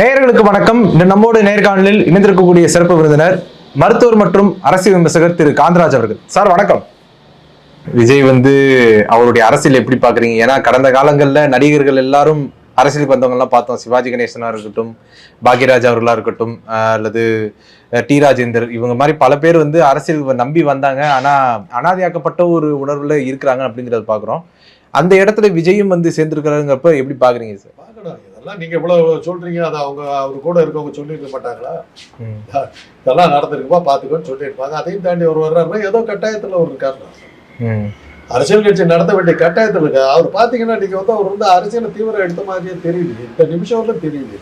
நேயர்களுக்கு வணக்கம். நம்மோடு நேர்காணலில் இணைந்திருக்கக்கூடிய சிறப்பு விருந்தினர் மருத்துவர் மற்றும் அரசியல் விமர்சகர் திரு காந்தராஜ் அவர்கள். சார் வணக்கம். விஜய் அவருடைய அரசியல் எப்படி பாக்குறீங்க? ஏன்னா கடந்த காலங்கள்ல நடிகர்கள் எல்லாரும் அரசியலுக்கு வந்தவங்க எல்லாம் பார்த்தோம். சிவாஜி கணேசனா இருக்கட்டும், பாக்யராஜ் அவர்களா இருக்கட்டும், அல்லது டி ராஜேந்தர், இவங்க மாதிரி பல பேர் அரசியல் நம்பி வந்தாங்க. ஆனா அனாதையாக்கப்பட்ட ஒரு உணர்வுல இருக்கிறாங்க அப்படிங்கறத பாக்குறோம். அந்த இடத்துல விஜயும் சேர்ந்திருக்கிறாருங்கிறப்ப எப்படி பாக்குறீங்க சார்? இதெல்லாம் நீங்க இவ்வளவு சொல்றீங்க, அதை அவர் கூட இருக்கவங்க சொல்லியிருக்க மாட்டாங்களா? இதெல்லாம் நடந்திருக்குப்பா பாத்துக்கோன்னு சொல்லியிருப்பாங்க. அதையும் தாண்டி அவர் வர்றாருன்னா ஏதோ கட்டாயத்துல அவர் இருக்காரு. அரசியல் கட்சி நடத்த வேண்டிய கட்டாயத்தில் இருக்கு. அவர் பாத்தீங்கன்னா நீங்க அவர் அரசியல் தீவிரம் எடுத்த மாதிரியே தெரியல. இந்த நிமிஷம் வரல தெரியல.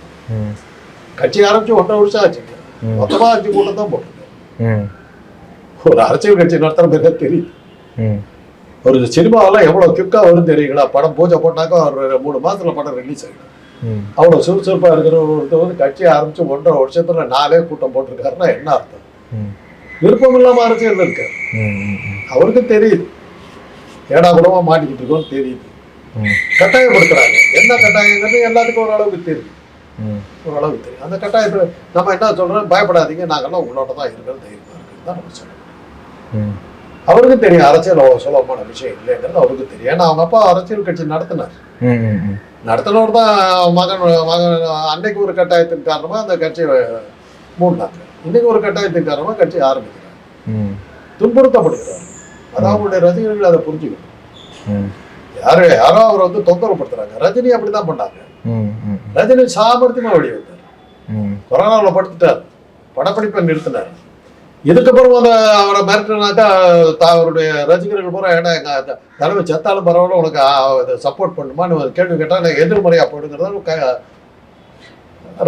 கட்சி ஆரம்பிச்சு 1.5 வருஷம் ஆச்சுங்க. மொத்தமா 5 கூட்டம் தான் போட்டிருக்கேன். ஒரு அரசியல் கட்சி நடத்துற மாதிரி தெரியுது. ஒரு சினிமாவெல்லாம் எவ்வளவு கிக்கா வரும் தெரியுங்களா? படம் பூஜை போட்டாக்கா ஒரு 3 மாசத்துல படம் ரிலீஸ் ஆகிடும். அவ்வளவு சுறுசுறுப்பா இருக்கிற ஒருத்தர் கட்சி ஆரம்பிச்சு 1.5 வருஷத்துல 4 கூட்டம் போட்டிருக்காருன்னா என்ன அர்த்தம்? விருப்பம் இல்லாம அரசியல் இருக்காரு. அவருக்கு தெரியுது ஏடா கூடமா மாட்டிக்கிட்டு இருக்கோம்னு தெரியுது. கட்டாயப்படுத்துறாங்க. என்ன கட்டாயங்கிறது எல்லாத்துக்கும் ஓரளவுக்கு தெரியும். ஓரளவுக்கு தெரியும். அந்த கட்டாயத்துல நம்ம என்ன சொல்றோம், பயப்படாதீங்க, நாங்கெல்லாம் உங்களோட தான் இருக்கிறது, தைரியமா இருக்குன்னு தான் நம்ம சொல்றோம். அவருக்கு தெரியும் அரசியல் சுலபமான விஷயம் இல்லைங்கிறது அவருக்கு தெரியும். ஏன்னா அவங்க அப்பா அரசியல் கட்சி நடத்தினார். நடத்தினவர் தான் மகன் அன்னைக்கு ஒரு கட்டாயத்தின் காரணமா அந்த கட்சியை மூடினாங்க. இன்னைக்கு ஒரு கட்டாயத்தின் காரணமா கட்சி ஆரம்பிக்கிறார். துன்புறுத்தப்படுகிறார். அதான் அவங்களுடைய ரசிகர்கள் அதை புரிஞ்சுக்கணும். யாரோ அவரை தொந்தரவுப்படுத்துறாங்க. ரஜினி அப்படிதான் பண்ணாங்க. ரஜினி சாமர்த்தியமா வெளியே வந்தார். கொரோனாவில் படுத்துட்டார். படப்பிடிப்பை நிறுத்தினார். இதுக்கப்புறம் அவரை மிரட்டினாக்கா அவருடைய ரசிகர்கள் பூரா ஏன்னா எங்க தலைமை செத்தாலும் பரவாயில்ல உனக்கு சப்போர்ட் பண்ணுமான்னு கேள்வி கேட்டா நான் எதிர்மறையா போடுங்கிறத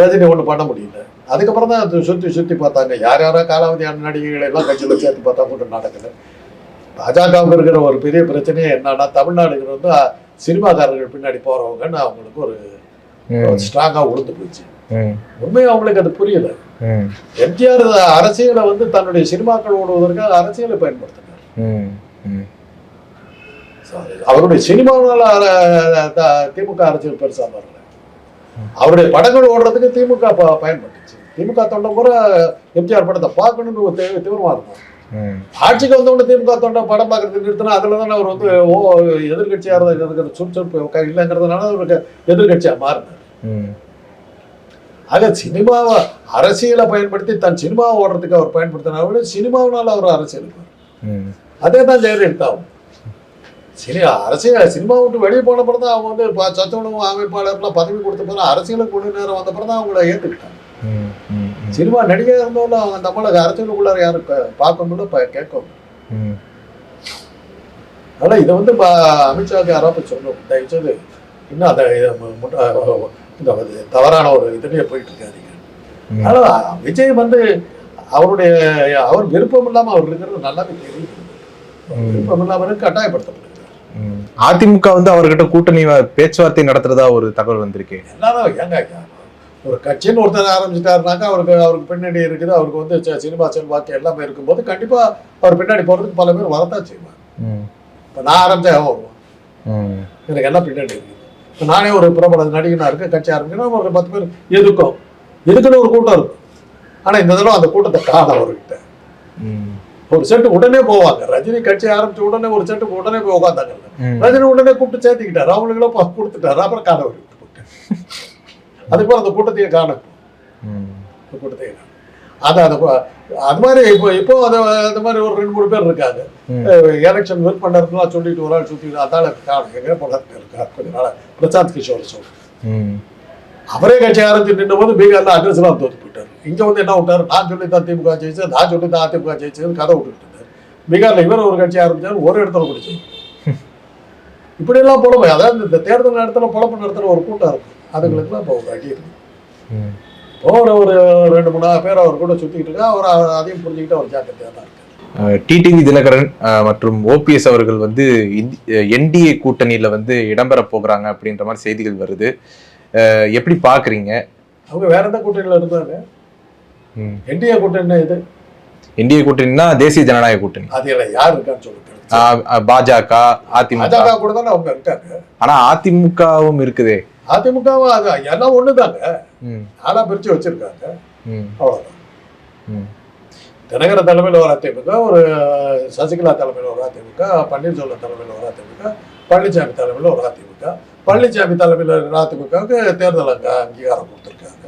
ரஜினி ஒன்றும் பண்ண முடியல. அதுக்கப்புறம் தான் அது சுற்றி பார்த்தாங்க. யாரோ காலாவதியான நடிகைகளை எல்லாம் கட்சியில் சேர்த்து பார்த்தா மட்டும் நடக்குது. பாஜகவுக்கு இருக்கிற ஒரு பெரிய பிரச்சனையே என்னன்னா, தமிழ்நாடுங்கிறது சினிமாக்காரர்கள் பின்னாடி போறவங்கன்னு அவங்களுக்கு ஒரு ஸ்ட்ராங்கா உளுந்து போச்சு. உண்மையா அவங்களுக்கு அது புரியல. எம்ஜிஆர் அரசியலை தன்னுடைய சினிமாக்கள் ஓடுவதற்காக அரசியலை பயன்படுத்தினார். அவருடைய சினிமாவால திமுக அரசியல் பெருசா வரல. அவருடைய படங்கள் ஓடுறதுக்கு திமுக பயன்பட்டுச்சு. திமுக தொண்டை கூட எம்ஜிஆர் படத்தை பார்க்கணும்னு தீவிரமா இருக்கும். ஆட்சிக்கு வந்தவொடனே திமுக தொண்டை படம் பார்க்கறதுக்கு நிறுத்தினா அதுலதானே அவர் எதிர்கட்சியா இருக்கிற சுறுசுறுப்பு இல்லைங்கிறதுனால அவருக்கு எதிர்கட்சியா மாறினார். ஆக சினிமாவை அரசியலை பயன்படுத்தி தன் சினிமாவை ஓடுறதுக்கு அவர் பயன்படுத்தினாரு. சினிமாவினால அவர் அரசியலுக்கு அதே தான் ஜெயலலிதாவும் சினிமா விட்டு வெளியே போன பிறகு தான் அவங்க சத்துணவு அமைப்பாளர்லாம் பதவி கொடுத்த பிறகு அரசியலுக்கு கொண்டு நேரம் வந்த பிறகு தான் அவங்கள ஏற்றுக்கிட்டாங்க. சினிமா நடிகை இருந்தாலும் அவங்க நம்மளுக்கு அரசியலுக்குள்ளார யாரும் பார்க்க முடியல, கேட்க முடியும். அதனால இதை அமித்ஷாவுக்கு யாராவது சொல்லணும், தயவுச்சது இன்னும் அதை இந்த தவறான ஒரு இதுலயே போயிட்டு இருக்காதீங்க. அதனால விஜய் அவர் விருப்பம் இல்லாம அவர் இருக்கிறது நல்லாவே தெரியும். விருப்பம் இல்லாம கட்டாயப்படுத்தப்படுகிறார். அதிமுக அவர்கிட்ட கூட்டணி பேச்சுவார்த்தை நடத்துறதா ஒரு தகவல் வந்திருக்கு. எல்லாரும் ஏங்க ஒரு கட்சின்னு ஒருத்தர் ஆரம்பிச்சுட்டாருனாக்கா அவருக்கு பின்னாடி இருக்குது. அவருக்கு சினிமா செல்வாக்கு எல்லாமே இருக்கும்போது கண்டிப்பா அவர் பின்னாடி போறதுக்கு பல பேர் வரத்தான் செய்வாங்க. இப்ப நான் ஆரம்பிச்சேன் வருவோம், எனக்கு என்ன பின்னாடி இருக்கு. நானே ஒரு பிரபல நடிகனா இருக்க கட்சி ஆரம்பிக்கணும், ஒரு 10 பேர் எதுக்குன்னு ஒரு கூட்டம் இருக்கும். ஆனா இந்த தடவை அந்த கூட்டத்தை காண அவர்கிட்ட ஒரு செட்டு உடனே போவாங்க. ரஜினி கட்சி ஆரம்பிச்ச உடனே ஒரு செட்டுக்கு உடனே போய் உட்காந்தாங்க. ரஜினி உடனே கூப்பிட்டு சேர்த்துக்கிட்டாரு, அவங்களுக்கெல்லாம் கொடுத்துட்டாரு. அப்புறம் காண விட்டு போட்டேன். அதுக்கப்புறம் அந்த கூட்டத்தையே காணும். கூட்டத்தையே காணும். அது மாதிரி இப்போ அந்த மாதிரி ஒரு 2-3 பேர் இருக்காங்க. எலெக்ஷன் வின் பண்ணலாம் சொல்லிட்டு ஒரு ஆள் சுத்திட்டு அதால காணும். எங்க போனாரு இருக்காரு கொஞ்ச நாள் பிரசாந்த் கிஷோர் சொல்றேன். அவரே கட்சி ஆரம்பிச்சு நின்ற போது பீகார்ல அட்ரஸ் எல்லாம் தோத்து போயிட்டாரு. இங்க என்ன விட்டாரு, நான் சொல்லி தான் திமுக ஜெயிச்சு, நான் சொல்லி தான் அதிமுக ஜெயிச்சதுன்னு கதை விட்டுட்டு இருந்தாரு. பீகார்ல இவர் ஒரு கட்சி ஆரம்பிச்சாரு, ஒரு இடத்துல பிடிச்சி இப்படி எல்லாம் புலமை. அதாவது இந்த தேர்தல் நேரத்துல புலப்பு நடத்துற ஒரு கூட்டம் இருக்கு. அதுங்களுக்குலாம் இப்போ ஒரு அடி இருக்கு. ஒரு 2-3 பேர் அவர் கூட சுத்திக்கிட்டு இருக்கா. அவர் அதையும் புரிஞ்சுக்கிட்டு அவர் ஜாக்கிரதையா தான் இருக்காரு. டிடிவி தினகரன் மற்றும் ஓபிஎஸ் அவர்கள் என்டிஏ கூட்டணியில இடம்பெற போகிறாங்க அப்படின்ற மாதிரி செய்திகள் வருது. எப்படி பாக்குறீங்க? அவங்க வேற எந்த கூட்டணியில இருந்தாங்க? என்டிஏ கூட்டணி இது என்டிஏ கூட்டணினா தேசிய ஜனநாயக கூட்டணி. அது எல்லாம் யார் இருக்கான்னு சொல்லுங்க. பாஜக, அதிமுக கூட தானே அவங்க இருக்காங்க. ஆனா அதிமுகவும் இருக்குதே. அதிமுகவும் அது எல்லாம் ஒண்ணுதாங்க. ம். நானா பிரிச்சு வச்சிருக்காங்க. ம். அவ்வளவுதான். ம். தினகரன் தலைமையில் ஒரு அதிமுக, ஒரு சசிகலா தலைமையில் ஒரு அதிமுக, பன்னீர்செல்வம் தலைமையில் ஒரு அதிமுக, பழனிசாமி தலைமையில் ஒரு அதிமுக. பழனிசாமி தலைமையில் இருக்கிற அதிமுகவுக்கு தேர்தல் அங்கீகாரம் கொடுத்துருக்காங்க.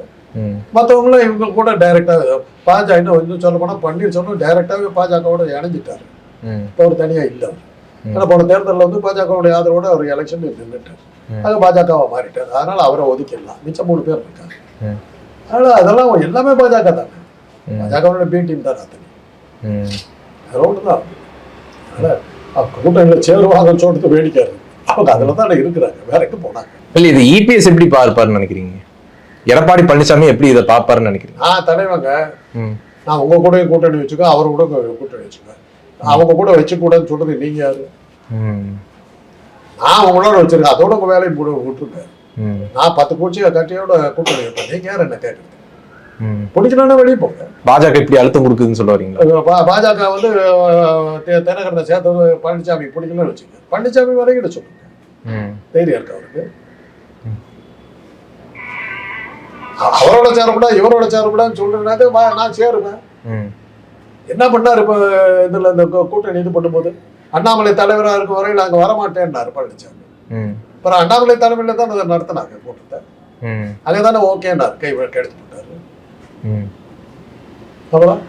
மற்றவங்களும் இவங்க கூட டைரக்டாக பாஜக இன்னும் சொல்ல போனால் பன்னீர்செல்வம் டைரக்டாகவே பாஜகவோட இணைஞ்சிட்டாரு. இப்போ அவர் தனியாக இல்லை. ஏன்னா போன தேர்தலில் வந்து பாஜகவுடைய ஆதரவோட அவர் எலெக்ஷன் நின்றுட்டார். அது பாஜகவை மாறிட்டார். அதனால அவரை ஒதுக்கிடலாம். மிச்சம் 3 பேர் இருக்காங்க. அதனால அதெல்லாம் எல்லாமே பாஜக தானே. பாஜகவோட பி டீம் தான் அத்தனை. அது ஒன்றுதான். அதனால கூட்டணியில் சேருவாங்கன்னு சொல்லிட்டு வேடிக்கை இருக்கு. அவங்க அதில் தான் இருக்கிறாங்க. வேற எங்கே போனாங்க? இல்லை, இது இபிஎஸ் எப்படி பார்ப்பாருன்னு நினைக்கிறீங்க? எடப்பாடி பழனிசாமி எப்படி இதை பார்ப்பாருன்னு நினைக்கிறீங்க? தலைவங்க, நான் உங்க கூட கூட்டணி வச்சுக்கோ, அவரு கூட கூட்டணி வச்சுக்கோ. அவங்க கூட வச்சுக்கூடாதுன்னு சொல்றது நீங்க யாரு? நான் உங்களோட வச்சிருக்கேன், அதோட உங்க வேலையை விட்டுருக்கேன். நான் 10 பூச்சியை கட்டியோட கூட்டணி வைப்பேன். நீங்க யார் என்ன கேட்கறது? பிடிக்கணும்னா வெளியே போங்க. பாஜக இப்படி அழுத்தம் கொடுக்குதுன்னு சொல்ல வரீங்களா? பாஜக வந்து தினகரனை சேர்த்து பழனிசாமி பிடிக்கணும்னு வச்சுக்க. பழனிசாமி வரைகிட சொல்லுங்க. தைரியம் இருக்கு அவருக்கு. அவரோட சேரக்கூடாது, இவரோட சேரக்கூடாதுன்னு சொல்றதுனாக்க நான் சேருவேன். என்ன பண்ணாரு இப்ப இதுல இந்த கூட்டணி இது பண்ணும்போது? அண்ணாமலை தலைவராக இருக்கும் வரையில் நாங்க வரமாட்டேன்னாரு பழனிசாமி. அப்புறம் அண்ணாமலை தலைமையில தான் அதை நடத்தினாங்க கூட்டத்தை. அங்கதானே ஓகேன்னாரு, கை எடுத்து போட்டாரு. அப்புறம்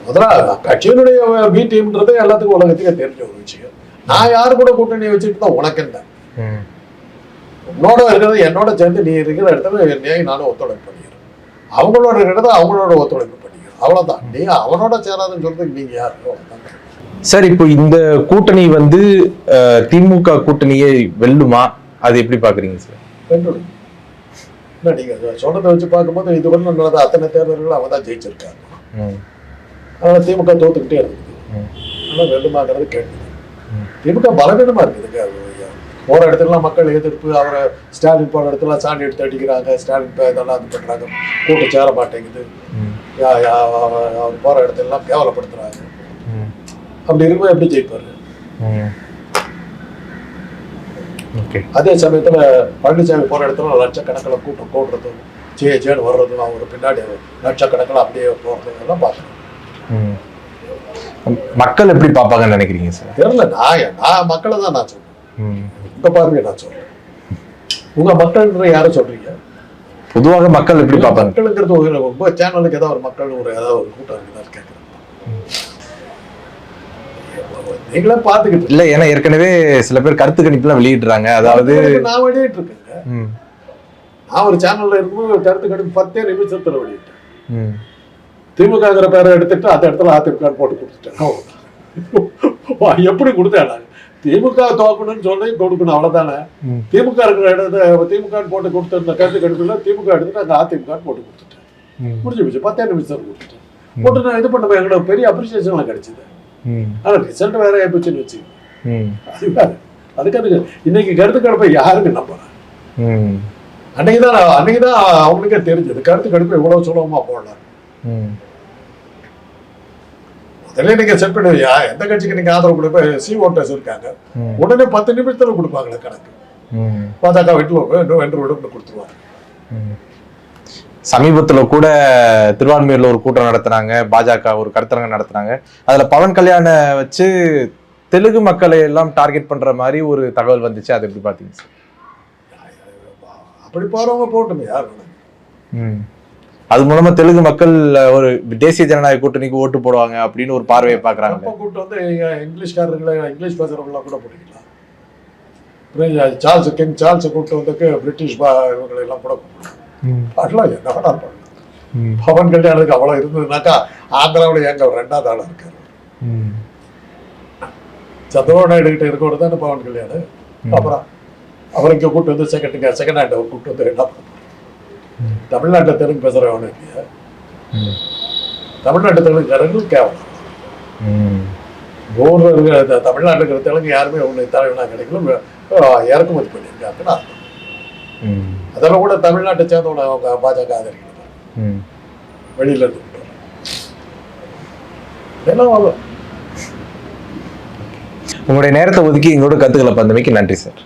முதல்ல கட்சியினுடைய பி டீம்ன்றது எல்லாத்துக்கும் உலகத்துக்கே தெரிஞ்ச ஒரு விஷயம். நான் யாரு கூட கூட்டணி வச்சுட்டு தான் உனக்கு என்ன? உன்னோட இருக்கிறது என்னோட சேர்ந்து நீ இருக்கிற இடத்துல நானும் ஒத்துழைப்பு பண்ணிக்கிறேன். அவங்களோட இருக்கிறத அவங்களோட ஒத்துழைப்பு பண்ணிக்கிறேன். அவ்வளவுதான். நீ அவனோட சேராதுன்னு சொல்றதுக்கு நீங்க யாரு? சார், இப்போ இந்த கூட்டணி வந்து திமுக கூட்டணியை வெல்லுமா? அது எப்படி பாக்குறீங்க சார்? வெல்லும். இல்லை, நீங்க சொல்றதை வச்சு பார்க்கும்போது இது வந்து நடந்த அத்தனை தேர்தல்கள் அவன் தான் ஜெயிச்சிருக்காங்க. அதனால திமுக தோத்துக்கிட்டே இருக்குது. ஆனால் வெல்லுமாங்கிறது கேட்குது. திமுக பலவீனமா இருக்குதுங்க. போற இடத்துலலாம் மக்கள் எதிர்ப்பு. அவரை ஸ்டாலின் போன இடத்துல சாண்டி எடுத்து அடிக்கிறாங்க. ஸ்டாலின் இதெல்லாம் இது பண்றாங்க. கூட்டம் சேர மாட்டேங்குது. அவர் போற இடத்துலலாம் கேவலப்படுத்துறாங்க. அப்படி இருக்கும்போது எப்படி ஜெயிப்பாரு? அதே சமயத்துல பழனிசாமி போற இடத்துல லட்சக்கணக்கில் கூட்டம் கூடுறதும் சேன்னு வர்றதும் அவங்க பின்னாடி லட்சக்கணக்கில் அப்படியே போறதும் எல்லாம் பார்க்கணும். மக்கள் எப்படி பார்ப்பாங்கன்னு நினைக்கிறீங்க சார்? தெரியல. நான் மக்களை தான் நான் சொல்றேன். உங்க பார்வையை நான் சொல்றேன். உங்க மக்கள்ன்ற யார சொல்றீங்க? பொதுவாக மக்கள் எப்படி பார்ப்பாங்க? மக்களுங்கிறது உங்க சேனலுக்கு ஏதாவது ஒரு மக்கள் ஏதாவது ஒரு கூட்டம் இருக்குதான் கேட்கறேன். நீங்களே பாத்துக்கிட்டு இல்ல, ஏன்னா ஏற்கனவே சில பேர் கருத்து கணிப்புலாம் வெளியிடுறாங்க. அதாவது நான் வெளியிட்டு இருக்கேங்க. நான் ஒரு சேனல்ல இருக்கும்போது கருத்து கணிப்பு 10 நிமிஷத்துல வெளியிட்டேன். திமுகங்கிற பேரை எடுத்துட்டு அந்த இடத்துல அதிமுக போட்டு கொடுத்துட்டேன். எப்படி கொடுத்தேன்? திமுக தோக்கணும்னு சொல்லி கொடுக்கணும், அவ்வளவுதானே. திமுக இருக்கிற இடத்த திமுக போட்டு கொடுத்துருந்த கருத்து கணிப்புல திமுக எடுத்துட்டு அங்க அதிமுக போட்டு கொடுத்துட்டேன். முடிஞ்சு போச்சு. 10 நிமிஷம் கொடுத்துட்டேன். போட்டு நான் இது பண்ண எங்களோட பெரிய அப்ரிசியேஷன் கிடைச்சது. ஆனா ரிசல்ட் வேற ஆயிப்போச்சுன்னு வச்சு அதுக்காக இன்னைக்கு கருத்து கணிப்பை யாருக்கு நம்புறேன்? அன்னைக்குதான் அவங்களுக்கே தெரிஞ்சது கருத்து கணிப்பு எவ்வளவு சுலபமா போடலாம். முதல்ல நீங்க செட் பண்ணுவீங்க. எந்த கட்சிக்கு நீங்க ஆதரவு கொடுப்ப சி ஓட்டர்ஸ் இருக்காங்க, உடனே 10 நிமிஷத்துல கொடுப்பாங்களே கணக்கு. பாஜக வீட்டுல வென்று விடுப்பு கொடுத்துருவாங்க. சமீபத்துல கூட திருவான்மையூர்ல ஒரு கூட்டம் நடத்தினாங்க. பாஜக ஒரு கருத்தரங்கம் நடத்தினாங்க. அதுல பவன் கல்யாண வச்சு தெலுங்கு மக்களை எல்லாம் டார்கெட் பண்ற மாதிரி ஒரு தகவல் வந்துச்சு. அது எப்படி பாத்தீங்க சார்? அப்படி போறவங்க போட்டுமே யாரு? அது மூலமா தெலுங்கு மக்கள் ஒரு தேசிய ஜனநாயக கூட்டணிக்கு ஓட்டு போடுவாங்க அப்படின்னு ஒரு பார்வையை பாக்குறாங்க. கூட்டம் வந்து இங்கிலீஷ்காரர்களை இங்கிலீஷ் பேசுறவங்களாம் கூட போட்டுக்கலாம். சார்ல்ஸ் கிங் சார்ல்ஸ் கூட்டம் வந்து பிரிட்டிஷ் இவங்களை எல்லாம் கூட அதெல்லாம் என்ன பண்ணலாம். பவன் கல்யாணுக்கு அவ்வளவு இருந்ததுனாக்கா ஆந்திராவில் எங்க 2வது ஆளா இருக்காரு. சந்திரபாபு நாயுடு கிட்ட இருக்கோட தானே பவன் கல்யாணம். அப்புறம் அவர் இங்க கூட்டு வந்து செகண்ட் ஹேண்ட் அவர் கூட்டு வந்து என்ன பண்ண? தமிழ்நாட்டில் தெலுங்கு பேசுறவனு இல்லையா? தமிழ்நாட்டு தெலுங்குக்காரர்கள் கேவலம். ஊர்ல இருக்கிற தமிழ்நாட்டில் இருக்கிற தெலுங்கு யாருமே உன்னை தலைவனா கிடைக்கல இறக்குமதி பண்ணியிருக்காங்கன்னா அதெல்லாம் கூட தமிழ்நாட்டை சேர்ந்தவங்க அவங்க பாஜக ஆதரிக்கிறாங்க. வெளியில இருந்து உங்களுடைய நேரத்தை ஒதுக்கி எங்களோட கருத்துக்களை பந்தமைக்கு நன்றி சார்.